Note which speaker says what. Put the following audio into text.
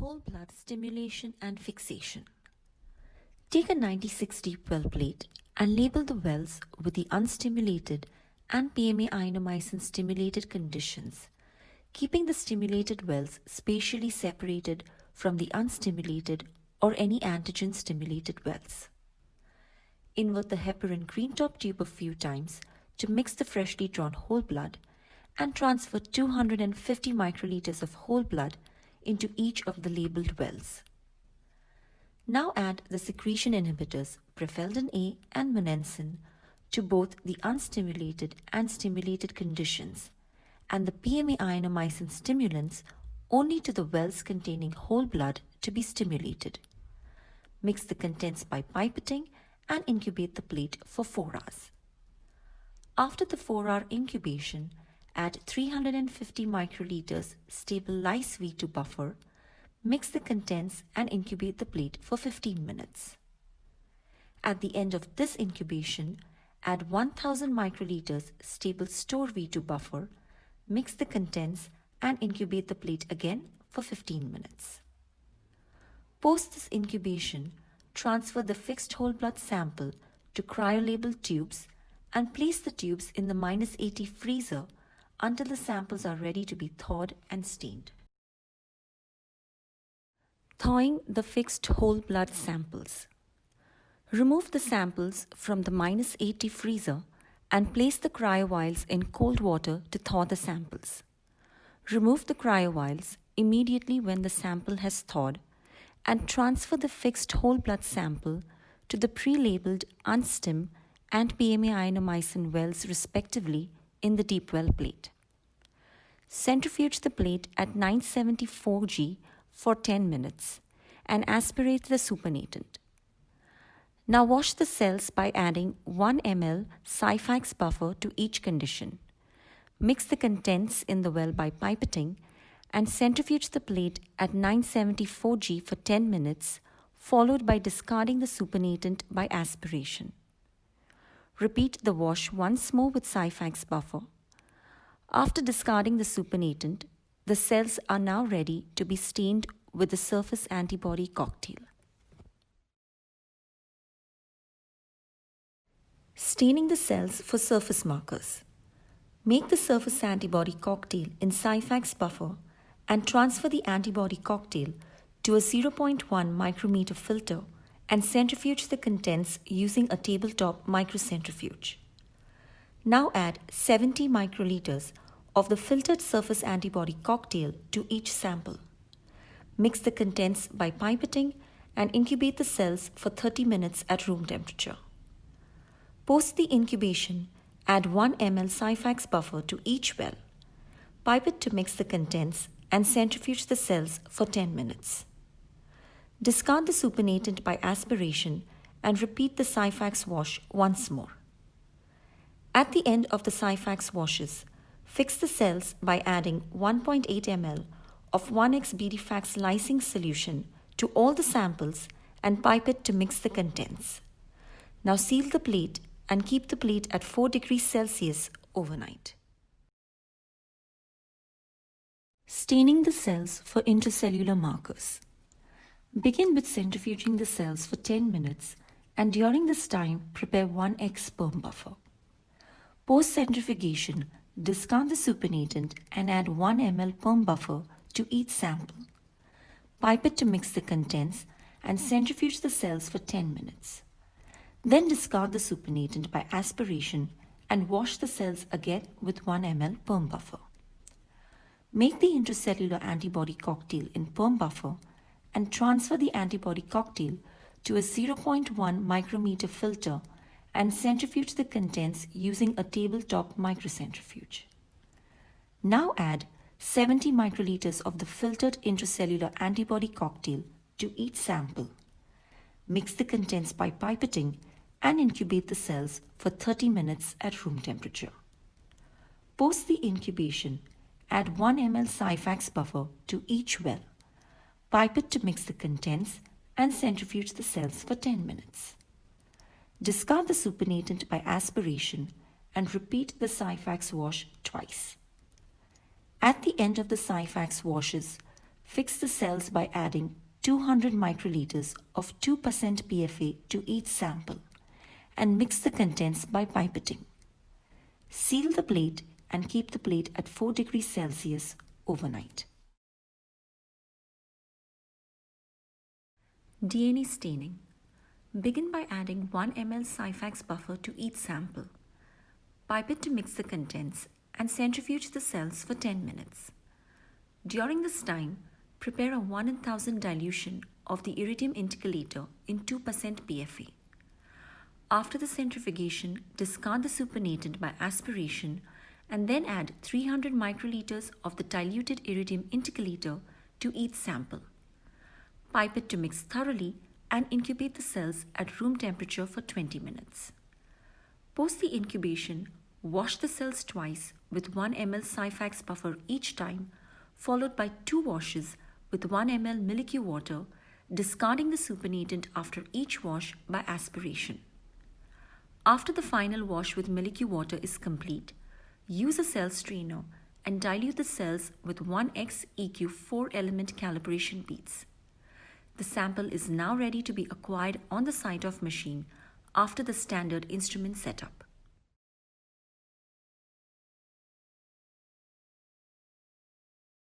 Speaker 1: Whole blood stimulation and fixation. Take a 90-60 well plate and label the wells with the unstimulated and PMA ionomycin stimulated conditions, keeping the stimulated wells spatially separated from the unstimulated or any antigen stimulated wells. Invert the heparin green top tube a few times to mix the freshly drawn whole blood and transfer 250 microliters of whole blood into each of the labeled wells. Now add the secretion inhibitors Prefeldin A and Monensin to both the unstimulated and stimulated conditions and the PMA ionomycin stimulants only to the wells containing whole blood to be stimulated. Mix the contents by pipetting and incubate the plate for 4 hours. After the 4-hour incubation, add 350 microliters stable lyse V2 buffer, mix the contents and incubate the plate for 15 minutes. At the end of this incubation, add 1000 microliters stable store V2 buffer, mix the contents and incubate the plate again for 15 minutes. Post this incubation, transfer the fixed whole blood sample to cryo-labeled tubes and place the tubes in the -80 freezer until the samples are ready to be thawed and stained. Thawing the fixed whole blood samples. Remove the samples from the -80 freezer and place the cryo vials in cold water to thaw the samples. Remove the cryo vials immediately when the sample has thawed and transfer the fixed whole blood sample to the pre-labeled unstim and PMA ionomycin wells respectively in the deep well plate. Centrifuge the plate at 974 G for 10 minutes and aspirate the supernatant. Now wash the cells by adding 1 ml Xifax buffer to each condition. Mix the contents in the well by pipetting and centrifuge the plate at 974 G for 10 minutes, followed by discarding the supernatant by aspiration. Repeat the wash once more with Xifax buffer. After discarding the supernatant, the cells are now ready to be stained with the surface antibody cocktail. Staining the cells for surface markers. Make the surface antibody cocktail in Xifax buffer and transfer the antibody cocktail to a 0.1 micrometer filter and centrifuge the contents using a tabletop microcentrifuge. Now add 70 microliters of the filtered surface antibody cocktail to each sample. Mix the contents by pipetting and incubate the cells for 30 minutes at room temperature. Post the incubation, add 1 ml Xifax buffer to each well. Pipette to mix the contents and centrifuge the cells for 10 minutes. Discard the supernatant by aspiration and repeat the Xifax wash once more. At the end of the Xifax washes, fix the cells by adding 1.8 ml of 1x-BDFax lysine solution to all the samples and pipette to mix the contents. Now seal the plate and keep the plate at 4 degrees Celsius overnight. Staining the cells for intracellular markers. Begin with centrifuging the cells for 10 minutes and during this time prepare 1x sperm buffer. Post-centrifugation, discard the supernatant and add 1 ml perm buffer to each sample. Pipette to mix the contents and centrifuge the cells for 10 minutes. Then discard the supernatant by aspiration and wash the cells again with 1 ml perm buffer. Make the intracellular antibody cocktail in perm buffer and transfer the antibody cocktail to a 0.1 micrometer filter and centrifuge the contents using a tabletop microcentrifuge. Now add 70 microliters of the filtered intracellular antibody cocktail to each sample. Mix the contents by pipetting and incubate the cells for 30 minutes at room temperature. Post the incubation, add 1 ml Xifax buffer to each well. Pipette to mix the contents and centrifuge the cells for 10 minutes. Discard the supernatant by aspiration and repeat the Xifax wash twice. At the end of the Xifax washes, Fix the cells by adding 200 microliters of 2% PFA to each sample and mix the contents by pipetting. Seal the plate and keep the plate at 4 degrees Celsius overnight. DNA staining. Begin by adding 1 ml Sifax buffer to each sample. Pipette to mix the contents and centrifuge the cells for 10 minutes. During this time, prepare a 1 in 1000 dilution of the iridium intercalator in 2% PFA. After the centrifugation, discard the supernatant by aspiration and then add 300 microliters of the diluted iridium intercalator to each sample. Pipette to mix thoroughly and incubate the cells at room temperature for 20 minutes. Post the incubation, wash the cells twice with 1 ml Sifax buffer each time, followed by 2 washes with 1 ml Milicu water, discarding the supernatant after each wash by aspiration. After the final wash with Milicu water is complete, use a cell strainer and dilute the cells with 1x EQ 4-element calibration beads. The sample is now ready to be acquired on the site of machine after the standard instrument setup.